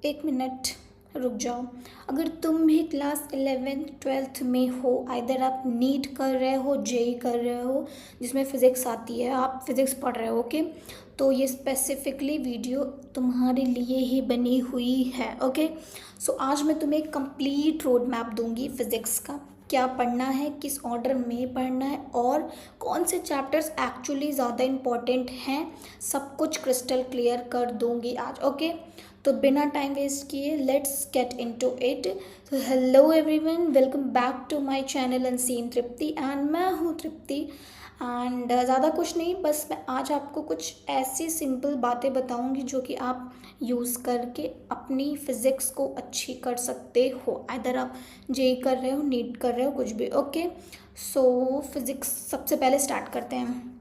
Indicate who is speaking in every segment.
Speaker 1: एक मिनट रुक जाओ। अगर तुम भी क्लास 11th-12th में हो, आइदर आप नीट कर रहे हो, जेई कर रहे हो, जिसमें फ़िज़िक्स आती है, आप फिज़िक्स पढ़ रहे हो, ओके, तो ये स्पेसिफिकली वीडियो तुम्हारे लिए ही बनी हुई है। ओके, सो आज मैं तुम्हें एक कंप्लीट रोड मैप दूंगी फ़िज़िक्स का, क्या पढ़ना है, किस ऑर्डर में पढ़ना है और कौन से चैप्टर्स एक्चुअली ज़्यादा इम्पॉर्टेंट हैं, सब कुछ क्रिस्टल क्लियर कर दूंगी आज। ओके, तो बिना टाइम वेस्ट किए लेट्स गेट इनटू इट। तो hello everyone, welcome back to my channel unseen Tripti and मैं हूँ तृप्ति। एंड ज़्यादा कुछ नहीं, बस मैं आज आपको कुछ ऐसी सिंपल बातें बताऊंगी जो कि आप यूज़ करके अपनी फ़िज़िक्स को अच्छी कर सकते हो, आइदर आप जेई कर रहे हो, नीट कर रहे हो, कुछ भी। ओके, सो फिज़िक्स सबसे पहले स्टार्ट करते हैं।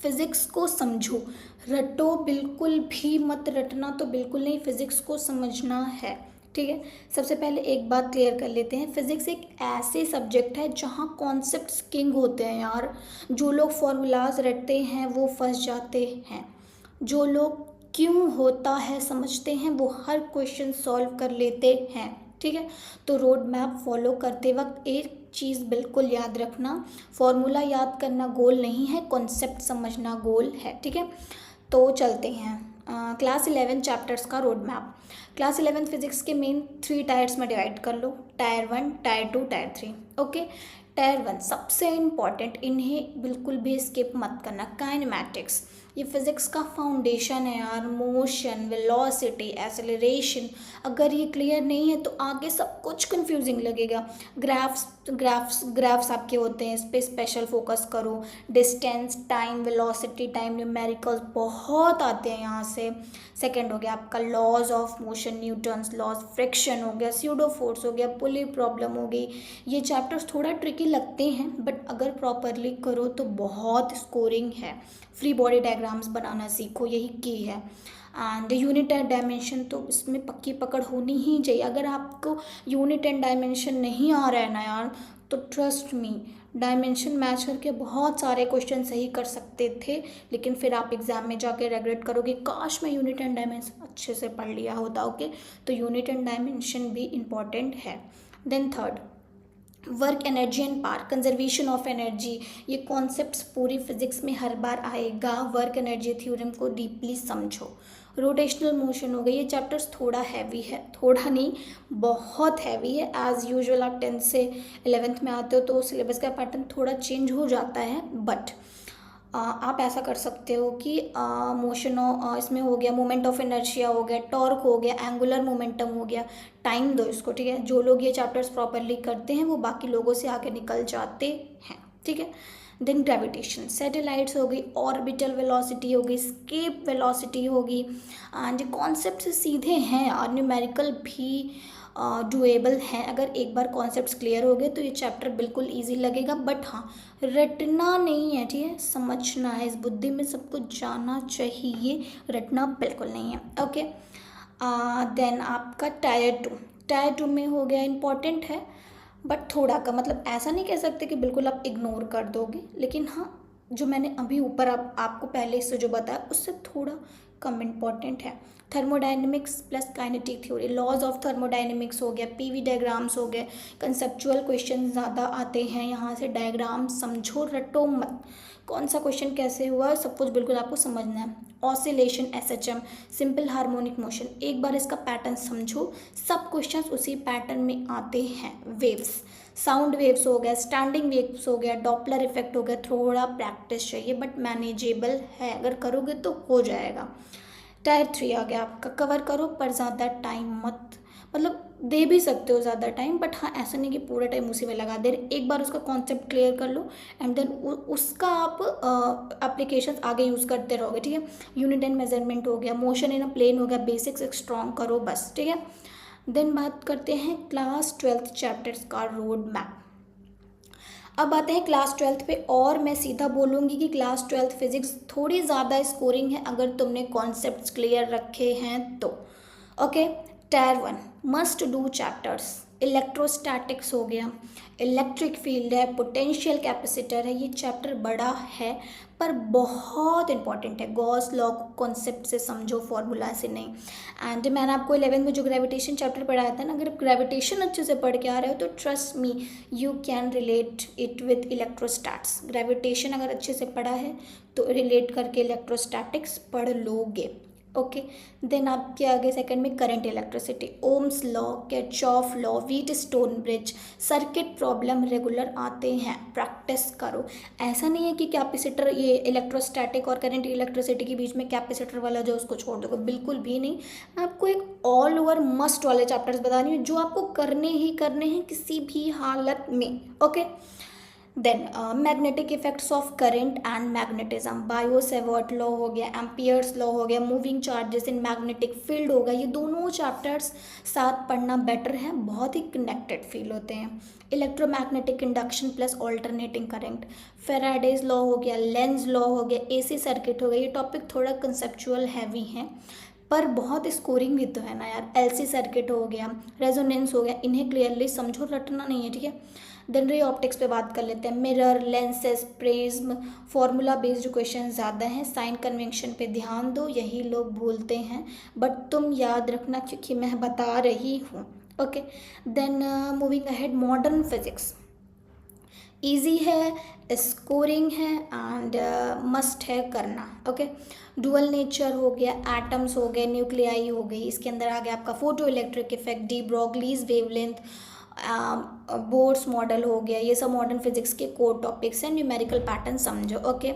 Speaker 1: फिज़िक्स को समझो, रटो बिल्कुल भी मत, रटना तो बिल्कुल नहीं, फिज़िक्स को समझना है। ठीक है, सबसे पहले एक बात क्लियर कर लेते हैं, फिज़िक्स एक ऐसे सब्जेक्ट है जहाँ कॉन्सेप्ट्स किंग होते हैं यार। जो लोग फॉर्मूलाज रटते हैं वो फंस जाते हैं, जो लोग क्यों होता है समझते हैं वो हर क्वेश्चन सॉल्व कर लेते हैं। ठीक है, तो रोड मैप फॉलो करते वक्त एक चीज़ बिल्कुल याद रखना, फॉर्मूला याद करना गोल नहीं है, कॉन्सेप्ट समझना गोल है। ठीक है, तो चलते हैं क्लास 11 चैप्टर्स का रोड मैप। क्लास 11 फिजिक्स के मेन 3 टायर्स में डिवाइड कर लो, tier 1, tier 2, tier 3। Okay, tier 1 सबसे इम्पॉर्टेंट, इन्हें बिल्कुल भी स्किप मत करना, काइनेमैटिक्स। ये फिज़िक्स का फाउंडेशन है यार, मोशन, वेलोसिटी, एक्सेलरेशन। अगर ये क्लियर नहीं है तो आगे सब कुछ कंफ्यूजिंग लगेगा। ग्राफ्स आपके होते हैं, इस पर स्पेशल फोकस करो। Distance, time, velocity, time numericals बहुत आते हैं यहाँ से। सेकंड हो गया आपका laws of motion, Newton's laws, friction हो गया, स्यूडो फोर्स हो गया, पुली प्रॉब्लम हो गई। ये चैप्टर्स थोड़ा ट्रिकी लगते हैं बट अगर प्रॉपरली करो तो बहुत स्कोरिंग है। फ्री बॉडी डायग्राम्स बनाना सीखो, यही की है। एंड यूनिट एंड डायमेंशन तो इसमें पक्की पकड़ होनी ही चाहिए। अगर आपको यूनिट एंड डायमेंशन नहीं आ रहा है ना यार, तो ट्रस्ट मी, डायमेंशन मैच करके बहुत सारे क्वेश्चन सही कर सकते थे, लेकिन फिर आप एग्जाम में जाके रेग्रेट करोगे, काश मैं यूनिट एंड डायमेंशन अच्छे से पढ़ लिया होता। ओके, तो यूनिट एंड डायमेंशन भी इम्पॉर्टेंट है। Then third, work, energy and power, conservation of energy. ये कॉन्सेप्ट्स पूरी फिजिक्स में हर बार आएगा। वर्क एनर्जी थ्योरम को डीपली समझो। रोटेशनल मोशन हो गई, ये चैप्टर्स थोड़ा हैवी है, थोड़ा नहीं बहुत हैवी है। एज यूजुअल आप 10th से 11th में आते हो तो सिलेबस का पैटर्न थोड़ा चेंज हो जाता है, बट आप ऐसा कर सकते हो कि मोशन इसमें हो गया, मोमेंट ऑफ इनर्शिया हो गया, टॉर्क हो गया, एंगुलर मोमेंटम हो गया, टाइम दो इसको। ठीक है, जो लोग ये चैप्टर्स प्रॉपरली करते हैं वो बाकी लोगों से आगे निकल जाते हैं। ठीक है, देन ग्रेविटेशन, सैटेलाइट्स हो गई, ऑर्बिटल वेलोसिटी हो गई, स्केप वेलोसिटी होगी। एंड कॉन्सेप्ट सीधे हैं और न्यूमेरिकल भी डुएबल हैं। अगर एक बार कॉन्सेप्ट्स क्लियर हो गए तो ये चैप्टर बिल्कुल इजी लगेगा, बट हाँ रटना नहीं है। ठीक है, समझना है, इस बुद्धि में सब कुछ जाना चाहिए, रटना बिल्कुल नहीं है। ओके, देन आपका टायर टू में हो गया, इम्पॉर्टेंट है बट थोड़ा का, मतलब ऐसा नहीं कह सकते कि बिल्कुल आप इग्नोर कर दोगे, लेकिन हाँ जो मैंने अभी ऊपर आपको पहले से जो बताया उससे थोड़ा कम इम्पॉर्टेंट है। Thermodynamics plus kinetic theory, laws of thermodynamics हो गया, पीवी डायग्राम्स हो गए, कंसेप्चुअल क्वेश्चन ज़्यादा आते हैं यहाँ से। डायग्राम समझो, रटो मत, कौन सा क्वेश्चन कैसे हुआ सब कुछ बिल्कुल आपको समझना है। Oscillation, SHM, simple harmonic motion, एक बार इसका पैटर्न समझो, सब क्वेश्चंस उसी पैटर्न में आते हैं। वेव्स, साउंड वेव्स हो गया, स्टैंडिंग वेव्स हो गया, डॉपलर इफेक्ट हो गया, थोड़ा प्रैक्टिस चाहिए बट मैनेजेबल है, अगर करोगे तो हो जाएगा। टायर 3 आ गया आपका, कवर करो पर ज़्यादा टाइम मत, मतलब दे भी सकते हो ज़्यादा टाइम बट हाँ ऐसा नहीं कि पूरा टाइम उसी में लगा दे। एक बार उसका कॉन्सेप्ट क्लियर कर लो एंड देन उसका आप एप्लीकेशन आगे यूज़ करते रहोगे। ठीक है, यूनिट एंड मेजरमेंट हो गया, मोशन इन अ प्लेन हो गया, बेसिक्स स्ट्रॉन्ग करो बस। ठीक है, देन बात करते हैं क्लास 12th चैप्टर्स का रोड मैप। अब आते हैं क्लास 12th पे, और मैं सीधा बोलूँगी कि क्लास 12th फिजिक्स थोड़ी ज़्यादा स्कोरिंग है अगर तुमने कॉन्सेप्ट्स क्लियर रखे हैं तो। Okay, tier 1 must do chapters, electrostatics हो गया, इलेक्ट्रिक फील्ड है, पोटेंशियल कैपेसिटर है। ये चैप्टर बड़ा है पर बहुत इंपॉर्टेंट है। गॉस लॉ कॉन्सेप्ट से समझो, फॉर्मूला से नहीं। एंड मैंने आपको 11th में जो ग्रेविटेशन चैप्टर पढ़ाया था ना, अगर आप ग्रेविटेशन अच्छे से पढ़ के आ रहे हो तो trust me you can relate it with electrostats. Gravitation अगर अच्छे से पढ़ा है तो रिलेट करके इलेक्ट्रोस्टैटिक्स पढ़ लोगे। ओके, देन आपके आगे सेकंड में current electricity, Ohm's law, Kirchhoff law, Wheatstone bridge, circuit problem regular आते हैं, प्रैक्टिस करो। ऐसा नहीं है कि कैपेसिटर, ये इलेक्ट्रोस्टैटिक और करंट इलेक्ट्रिसिटी के बीच में कैपेसिटर वाला जो उसको छोड़ दोगे, बिल्कुल भी नहीं। मैं आपको एक ऑल ओवर मस्ट वाले चैप्टर्स बता रही हूँ जो आपको करने ही करने हैं किसी भी हालत में। Okay, then magnetic effects of current and magnetism, Biot Savart law हो गया, एम्पियर्स लॉ हो गया, moving charges in magnetic field होगा। ये दोनों चैप्टर्स साथ पढ़ना बेटर है, बहुत ही कनेक्टेड फील होते हैं। Electromagnetic induction plus alternating current, Faraday's law हो गया, लेंज लॉ हो गया, एसी सर्किट हो गया। ये टॉपिक थोड़ा कंसेप्चुअल हैवी है पर बहुत स्कोरिंग भी तो है ना यार। एलसी सर्किट हो गया, रेजोनेंस हो गया, इन्हें क्लियरली समझो, रटना नहीं है, ठीक है। देन रे ऑप्टिक्स पे बात कर लेते हैं। Mirror, lenses, prism, formula based question ज़्यादा हैं। साइन कन्वेंशन पे ध्यान दो, यही लोग भूलते हैं बट तुम याद रखना क्योंकि मैं बता रही हूँ। Okay, then moving ahead, modern physics easy है, स्कोरिंग है एंड मस्ट है करना। ओके, डुअल नेचर हो गया, एटम्स हो गए, न्यूक्लियाई हो गई, इसके अंदर आ गया आपका photo electric effect, D Broglie's wavelength, boards model हो गया। ये सब मॉडर्न फिजिक्स के कोर टॉपिक्स हैं, न्यूमेरिकल पैटर्न समझो। ओके,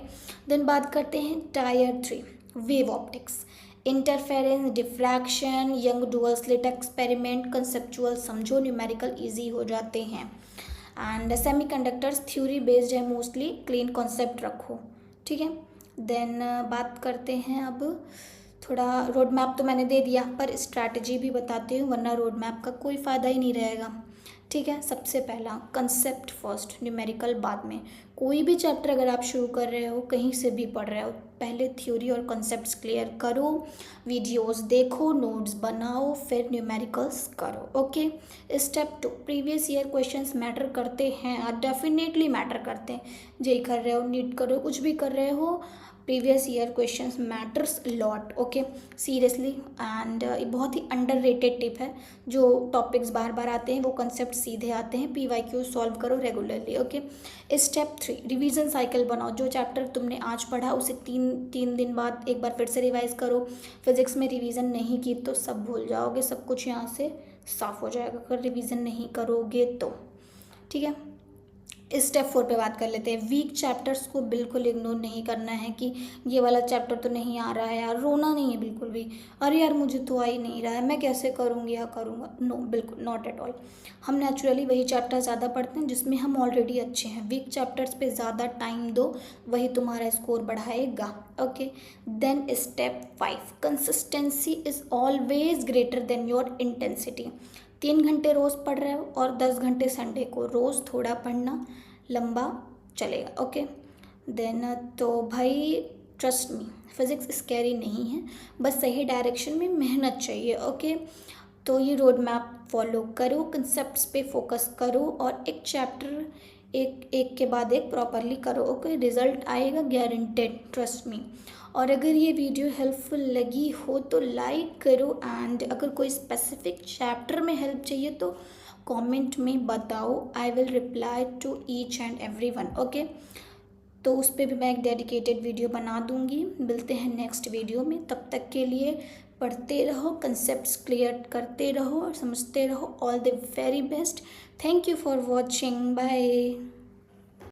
Speaker 1: देन बात करते हैं tyre 3 wave optics, interference, diffraction, young dual slit experiment, conceptual समझो, न्यूमेरिकल ईजी हो जाते हैं। एंड सेमीकंडक्टर्स थ्योरी बेस्ड है मोस्टली, क्लीन कॉन्सेप्ट रखो, ठीक है। देन बात करते हैं अब थोड़ा, रोड मैप तो मैंने दे दिया पर स्ट्रैटेजी भी बताती हूँ वरना रोड मैप का कोई फ़ायदा ही नहीं रहेगा, ठीक है। सबसे पहला कंसेप्ट फर्स्ट, न्यूमेरिकल बाद में। कोई भी चैप्टर अगर आप शुरू कर रहे हो, कहीं से भी पढ़ रहे हो, पहले थ्योरी और कॉन्सेप्ट्स क्लियर करो, वीडियोस देखो, नोट्स बनाओ, फिर न्यूमेरिकल्स करो। Okay, step 2, previous year questions matter करते हैं और डेफिनेटली मैटर करते हैं। जेई कर रहे हो, नीट कर रहे हो, कुछ भी कर रहे हो, previous year questions matters lot. Okay, seriously. And ये बहुत ही अंडररेटेड टिप है, जो टॉपिक्स बार बार आते हैं वो कंसेप्ट सीधे आते हैं। PYQ सॉल्व करो regularly. Okay, step 3, revision cycle बनाओ। जो चैप्टर तुमने आज पढ़ा उसे तीन दिन बाद एक बार फिर से रिवाइज करो। फिजिक्स में रिवीजन नहीं की तो सब भूल जाओगे, सब कुछ यहाँ से साफ हो जाएगा अगर रिवीजन नहीं करोगे तो, ठीक है। स्टेप 4 पे बात कर लेते हैं। वीक चैप्टर्स को बिल्कुल इग्नोर नहीं करना है कि ये वाला चैप्टर तो नहीं आ रहा है यार, रोना नहीं है बिल्कुल भी, अरे यार मुझे तो आ ही नहीं रहा है, मैं कैसे करूँगी या करूँगा, नो, बिल्कुल नॉट एट ऑल। हम नेचुरली वही चैप्टर ज़्यादा पढ़ते हैं जिसमें हम ऑलरेडी अच्छे हैं। वीक चैप्टर्स पे ज़्यादा टाइम दो, वही तुम्हारा स्कोर बढ़ाएगा। Okay, then step 5, consistency is always greater than your intensity. 3 घंटे रोज़ पढ़ रहे हो और 10 घंटे संडे को, रोज़ थोड़ा पढ़ना, लंबा चलेगा। ओके, देन तो भाई ट्रस्ट मी, फिज़िक्स स्कैरी नहीं है, बस सही डायरेक्शन में मेहनत चाहिए। ओके, तो ये रोड मैप फॉलो करो, कंसेप्ट्स पे फोकस करो और एक चैप्टर एक के बाद एक प्रॉपरली करो। ओके, रिजल्ट आएगा गारंटेड, ट्रस्ट मी। और अगर ये वीडियो हेल्पफुल लगी हो तो लाइक करो एंड अगर कोई स्पेसिफिक चैप्टर में हेल्प चाहिए तो कमेंट में बताओ, I will reply to each and every one. Okay, तो उस पर भी मैं एक डेडिकेटेड वीडियो बना दूंगी। मिलते हैं नेक्स्ट वीडियो में, तब तक के लिए पढ़ते रहो, कंसेप्ट्स क्लियर करते रहो और समझते रहो। All the very best, thank you for watching, bye.